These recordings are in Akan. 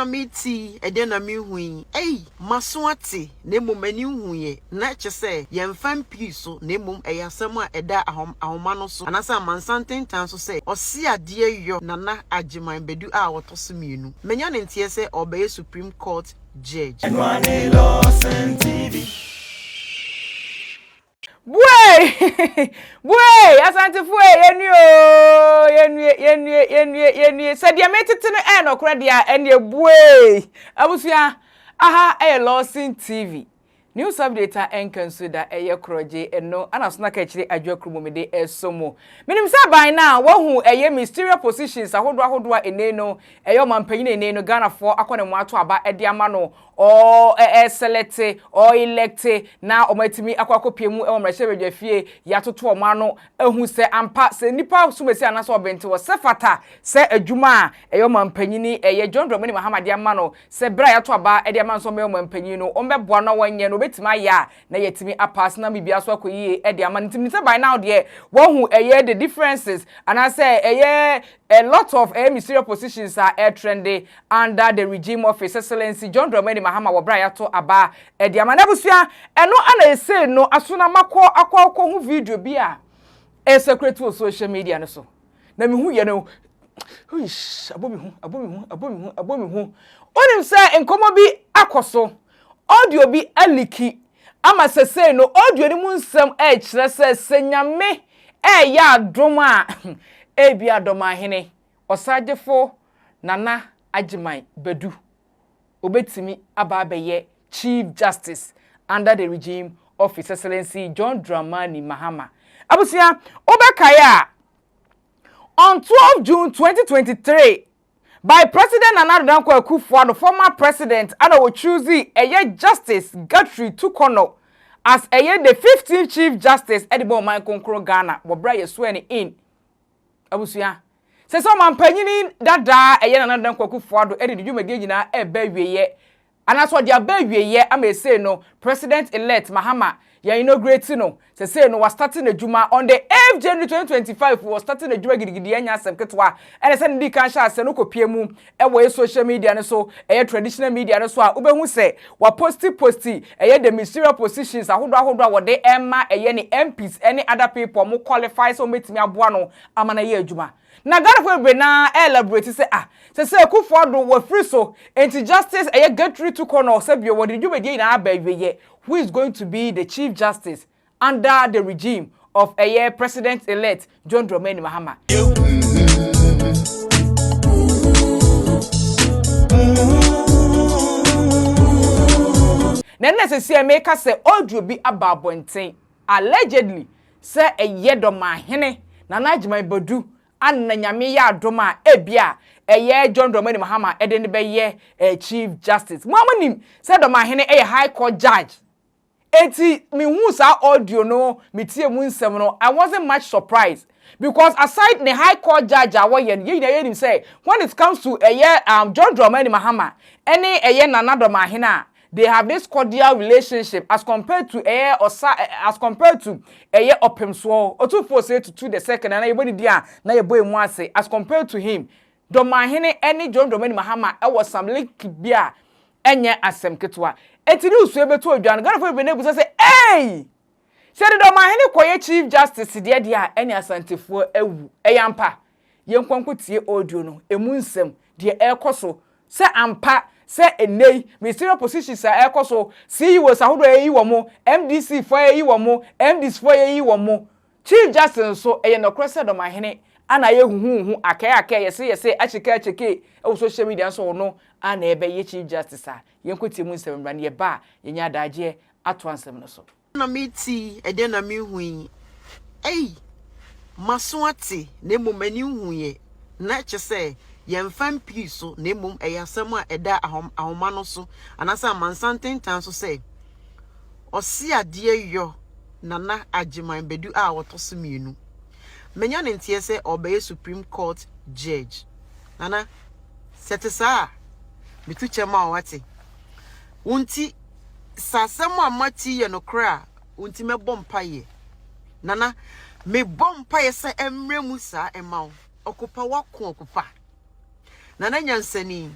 na meti ede na mi hui maso ate na mani huye na kyese ye mfam piso na eye asem a eda ahoma no so anasa mansanten tan so se ose ade yo nana agiman bedu a wotoso mienu menya ne ntie se obeye Supreme Court judge LORDSON TV. Boy, asante fue yenu sadia metete no no kra dia ene boy abusua aha LORDSON TV news update consider kroje eno anasona ka kire adwakru mede esomo minim sa ban na wahu mysterious positions ahodo eneno mampanyin eneno Ghana for akone mo ato aba ede ama no o select or elect na omatimi akwakopiemu mrahye bedwafie yatoto omano ehu se ampa se nipa sumesi anaso obente wo sefata se adwuma mampanyini John Dormaahene Mahama de ama no se bra yato aba ede ama nso mampanyin no ombeboa no wanye no betima ya na yetimi apas na bibia so akoyi ede ama ntimi se by now de wahu the differences and I say a lot of mysterious positions are trending under the regime of His Excellency John Dormaahene Mahama wo bra yato aba ede ama na busua eno ana ese no asuna akwa hu video bi a secret of social media no so na me hu ye no abomi hu onim say enkomo bi akoso audio bi aliki ama sese no audio ni mu nsem kire se senyame ya adoma bia Dormaahene osagefo nana agiman bedu obetimi ababeye Chief Justice under the regime of His Excellency John Dormaahene Mahama abusia obekaya on 12 June 2023 by President Nana Akufo-Addo, the former president, and will choose Justice Grassroots as the 15th Chief Justice Edibo Michael Ghana. Wabra ye swearing in. Abusia. Se so mampanyini dada Nana Akufo-Addo edi dwuma gejina bewie and as what dia bewie am say no President elect Mahama ya inaugurate no say no was starting a juma on the 8th January 2025 was starting a juma gidigidi anya asem ketwa and say ndi kan sha ase no kopiemu e social media no so traditional media no so a ubehu say wa posti the mysterious positions ahodo wo de emma ni MPs any other people mo qualify so metimi aboa no amana ye adwuma na Ghana for be na elaborate say say Akufo-Addo wo free so anti justice Grassroots say bi wo de dwuma dey na abaweye who is going to be the Chief Justice under the regime of President-elect John Dormaahene Mahama. Nene se make say audio bi ababonten allegedly say Dormaahene nana agiman bedu anna nyame ya adoma ebia John Dormaahene Mahama eden be Chief Justice. Mamanim say Dormaahene High Court judge. Eti mi hu sa audio no mi tie mu nsem no I wasn't much surprised because aside the High Court judge ye say when it comes to John Dormaahene Mahama any Nana Dormaahene they have this cordial relationship as compared to Opemso Otufo say to the second and everybody dia na ye boy mu ase as compared to him Dormaahene any John Dormaahene Mahama was some link bia enye asem ketwa etini usu ebeto odwan Ghana for be na busa say hey say Dormaahene koye Chief Justice de dia ene asantefo ewu eyampa yenkwankotie audio no emu nsem de ekoso say ampa say enei mysterious positions ekoso CEO sahodo eyi wo mo MDC for eyi wo mo MDs for eyi wo mo Chief Justice so eye no cross Dormaahene ana ye huhu akaya yese achike social media so no ana ebe ye Chief Justice yenkwoti mu nsem bra ne ye ba yenya daje ato ansem no so na meti ede na mi hui maso ate na mani huye na kyese ye mfam piso na eye asem a eda ahoma no so anasa mansanten tan so say ose ade yo nana agiman bedu a wotoso mienu menya ne ntie se obeye Supreme Court judge nana setesa mitu chema wate unti sasemu amati ye no kra unti mebɔ mpaye nana me bɔ mpaye se emre musa emaw okopa wako okopa nana nyansani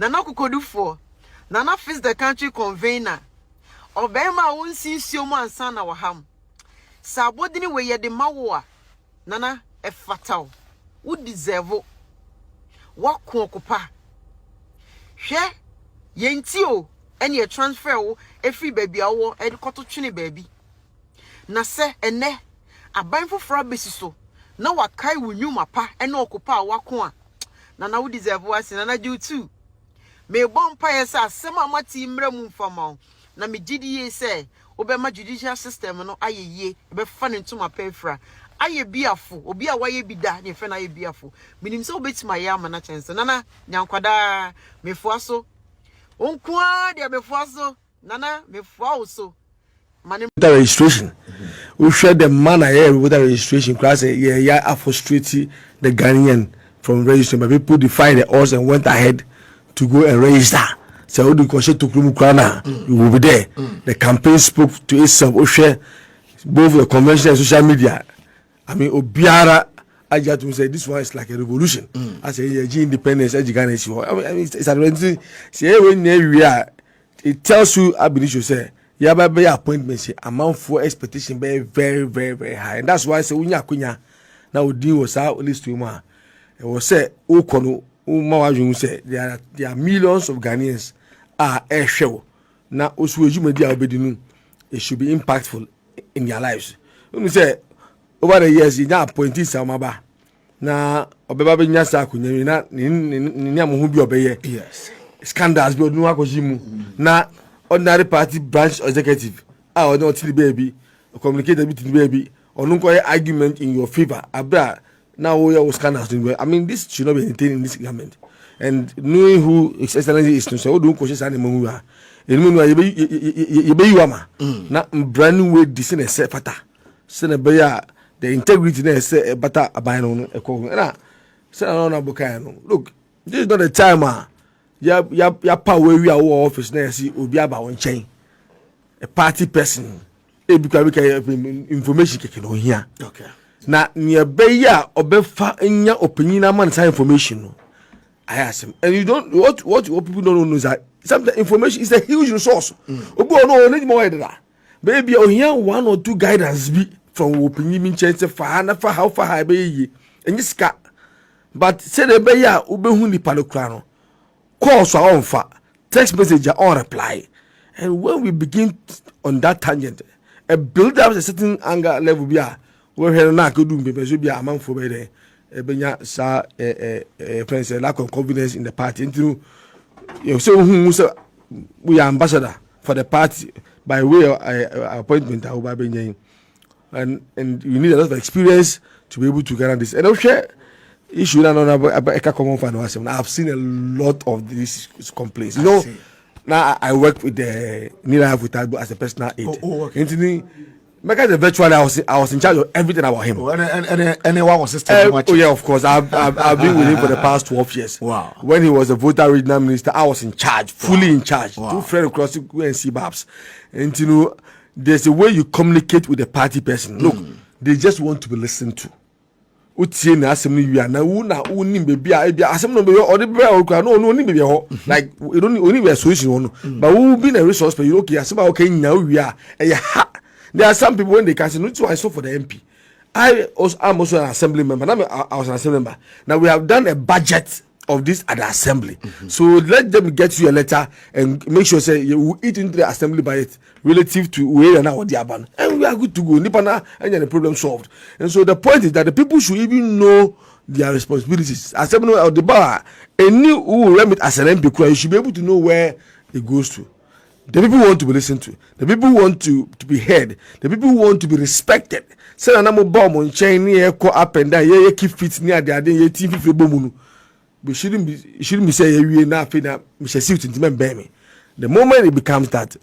Nana Kukodufo, Nana Fis the country convener, Obema won't see Sioma and Sana Waham. Sabodini we ye de mawa, Nana a fatal, would deserve what Kokopa. Share Yentio, and ye transfer a free baby hour and cotton chini baby. Nase and ne, a bind for frabisiso. Now what kai will you my pa and no copa wakwa. Nana would deserve was and I do too. Me bonfire sa sema mati mremu fama. Na me GDA say, Obama judicial system no aye ye, be fan into my pefra. Aye biafo, obi a waye bi da, ne fena aye biafo. Minim so beti my yam na chance. Nana, nyankwada, me fuaso. Onkwa dia me fuaso. Nana, me fuaso. Without registration, we share the manner here without registration. Class, yeah, frustrated the Ghanaian from registering, but people defied the odds and went ahead to go and register. So, how do you consider to Krumukwana? You will be there. The campaign spoke to itself. We share both the convention and social media. I mean, Obiara, I just say this one is like a revolution. I say, yeah, independence, education. I mean, it's a see when we are. It tells you, I believe you say. Yeah, by appointments, amount for expectation be very, very, very high. And that's why I say, Unya now deal was out at least 2 months. It was said, Okono, Umawajun said, there are millions of Ghanaians are air show. Now, also, you may be it should be impactful in their lives. When we say, over the years, you now appointed Samaba. Now, Obeba Nyasa Kunyana, Ninyamubi obey. Yes. Scandals, but no Akojimu. Now, ordinary party branch executive, or not the baby, or communicate with the baby, or no argument in your favor. Abra, now we are scandals. I mean, this should not be entertained in this government. And knowing who His Excellency is to say, don't question any more. You be Yama. Now, brand new way, this is a fata. Senabaya, the integrity is a bata abino, a call. Look, this is not a time. Ya power we are office na see obi aba won chain a party person e bi kwa information keke no hia Okay. na ne be ya obefa nya opinion na man say information no I ask him and you don't what people don't know is that sometimes information is a huge resource obi no need more that baby o hia 1 or 2 guidance be from opinion min chance fa na fa how far high be yi enyi sika but say the be ya obehu ni palokra no calls are on fire, text message are on reply. And when we begin on that tangent, a build up a certain anger level, we're here now could do because be a man for better. Benya sa friends lack of confidence in the party. Into you say we are ambassador for the party by way of appointment and you need a lot of experience to be able to garner this. And I'll share issue I've seen a lot of these complaints. You know, now I work with the Nila Futabo as a personal aide. Okay. Because the virtual, I was in charge of everything about him. And anyone was still oh yeah, of course. I've been with him for the past 12 years. Wow. When he was a voter regional minister, I was in charge, fully in charge. Wow. 2 friends across the and see Babs. And you know, there's a way you communicate with the party person. Look, they just want to be listened to. Utie na assembly we are na uni baby assembly no be or the no ni baby ho like you don't only be a solution one but we be a resource but you okay assembly okay now we are there are some people when they can say no to I saw for the MP I'm also an assembly member I was an assembly member now we have done a budget of this at the assembly so let them get you a letter and make sure say you will eat into the assembly budget relative to where and now the ban and we are good to go nipana and the problem solved. And so the point is that the people should even know their responsibilities assembly of the bar and who will remit as an MP you should be able to know where it goes to. The people want to be listened to, the people want to be heard, the people want to be respected. Say anamo bomb on chain here go up and down here keep fit near the other here TV for bomunu. But shouldn't be say we na fe na me shall into me. The moment it becomes that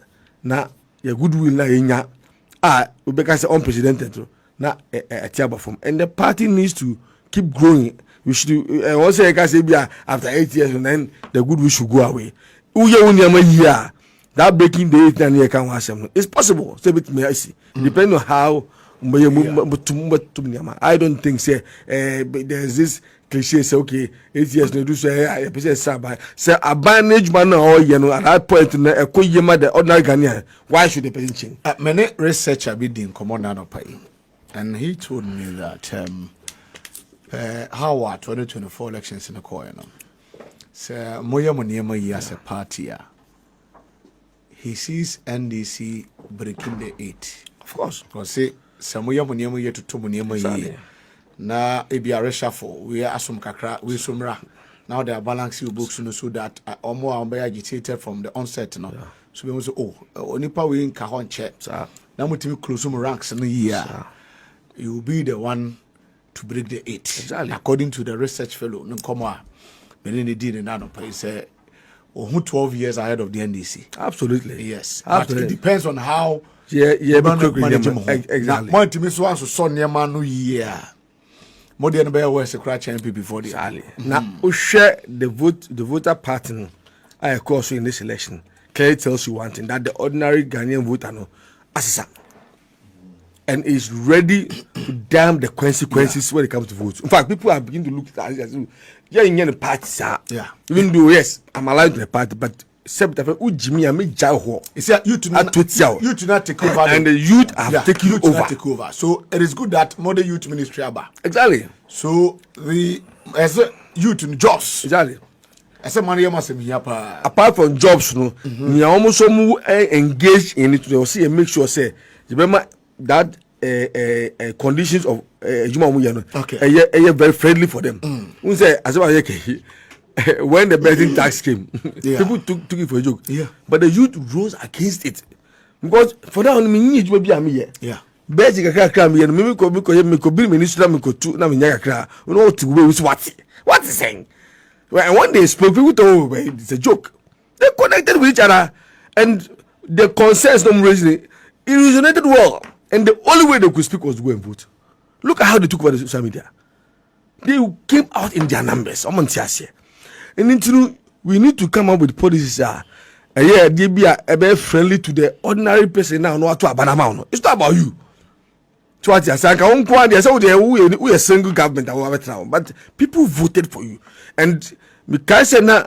na your goodwill na enya we because unprecedented na a tiaba form and the party needs to keep growing. We should also say after 8 years and then the goodwill should go away. Uye unyama year that breaking the 8 year can was it's possible. Say it me I see depending on how I don't think say there's this cliche say okay 8 years no do say say advantage man or at that point na ekoyema the ordinary Ghanaian. Why should the person change? Many researcher be din common na pay, and he told me that how our 2024 elections in the coin so moya moniema yi as a party he sees NDC breaking the 8, Of course, because say moya moniema yi to moniema yi na ebi a reshuffle we are asum kakra we sumra now they are balancing books so that omo are agitated from the onset no. So we say onipa we in kahon check na mutimi close some ranks no year you will be the one to break the 8. Exactly. According to the research fellow no come on Benini did in that he say 12 years ahead of the NDC. Absolutely. Yes. Absolutely. But it depends on how exactly. More to me so son man no year. More than bear was a crash MP before the alley. Now we share the voter pattern I course in this election. Clearly tells you one thing, that the ordinary Ghanaian voter no assasa and is ready to damn the consequences when it comes to votes. In fact, people are beginning to look at it as yeah, in the party, sir. Yeah. Even though yes, I'm alive to the party, but except that Jimmy I make jaho. It's you to not take over, and the youth have taken over. Take over. So it is good that modern youth ministry aba. Exactly. So the as a youth in jobs. Exactly. As a money must be apa. Apart from jobs, no, we are almost engaged in it. They see and make sure say remember that conditions of okay, very friendly for them. We say as well, when the betting tax came, people took it for a joke. Yeah. But the youth rose against it because for that only me to be a me. Yeah. Basic kakra me and me ko be minister me ko tu na me nya kakra. We know to go with what is saying. And when they spoke, people thought it's a joke. They connected with each other, and the concerns them raising it resonated well. And the only way they could speak was to go and vote. Look at how they took over the social media. They came out in their numbers. And then we need to come up with policies they be a friendly to the ordinary person now. No, to it's not about you. To what you say, we are single government, but people voted for you. And because now,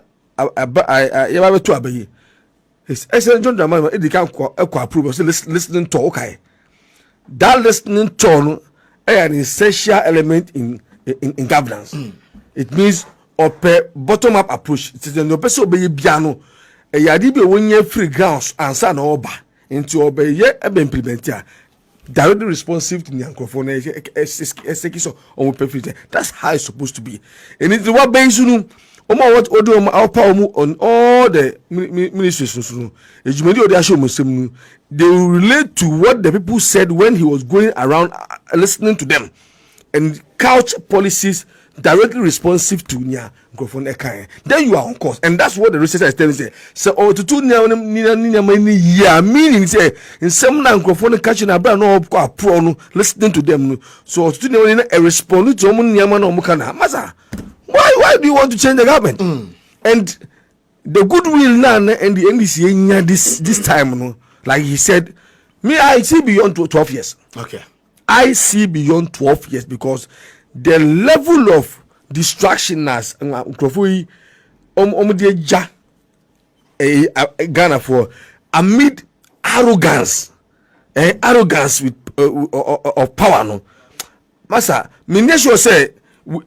His Excellency John Dormaahene, they can't approve. Listening to okay. That listening tone is an essential element in governance. It means bottom up approach. It is no person obey piano. A yadibi when you free grounds and san oba into obey ye implementer. Directly responsive to the microphone. That's how it's supposed to be. And it's what based on what on all the ministries. They will relate to what the people said when he was going around listening to them and couch policies directly responsive to Nia microphone. Then you are on course, and that's what the researcher is telling me. So, to two meaning say in some microphone catching a brand no pro listening to them. So, to a response to Masa. Why do you want to change the government? And the goodwill now and the NDC this time, no, like he said, me I see beyond 12 years. Okay, I see beyond 12 years because the level of distraction as Ghana for amid arrogance with of power, no, Masa, me sure say.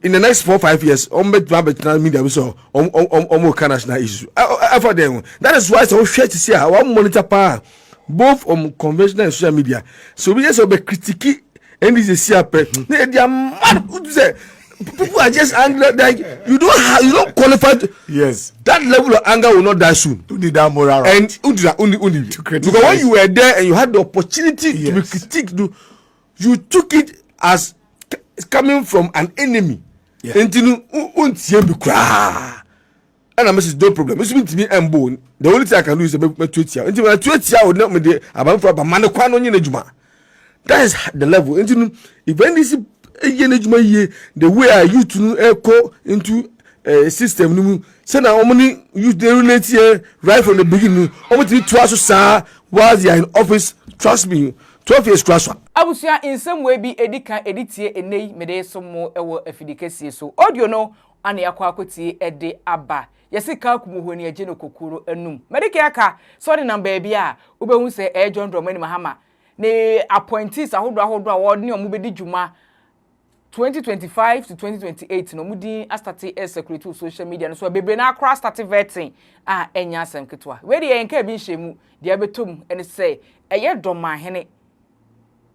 In the next 4 or 5 years, media we saw national issues. That is why so share to see how one monitor power both on conventional and social media. So we just be critique NDC. They are mad. People are just angry like you don't qualify. Yes, that level of anger will not die soon. You need that moral right. And to criticize. Because when you were there and you had the opportunity to be critiqued, you took it as it's coming from an enemy. And I message no problem. It's mean to me and bone. The only thing I can do is about my tweet. Until my tweet would not be about for Manokano. That is the level. If NDC the way I used to echo into a system, so now only use the relate here right from the beginning. Over to twice, sir, while they are in office. Trust me. 12 years craswa Abusia in some way be edika editie enei mede somo ewo afidikesie so audio no ane yakwa akotie ede aba yesi ka kumuhoni agye no kokoro enum medike aka so de number bia ubehu se John Dormaahene Mahama ne appointees ahodo a wodi omu bedi djuma 2025 to 2028 no mudi astarte secretary social media no so bebre na akra start vetting enya asem ketwa we de enka bi nhemu de abetom ene say Dormaahene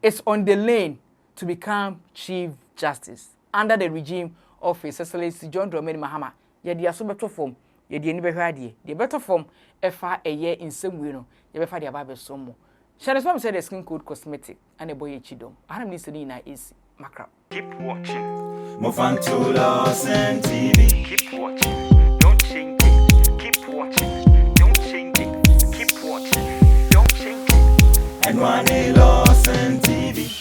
is on the lane to become Chief Justice under the regime of His Excellency John Dormaahene Mahama. Yedi aso beto form, yedi eni behwe adie. The beto form efa eye insem we no, ye befa de aba beso mo. Share some say the skin code cosmetic and a boy chidom. Anam ni sedi na is macra. Keep watching. Move on to LORDSON TV. Keep watching. Don't change it. Keep watching. Don't change it. Keep watching. Don't change it. And one LORDSON TV.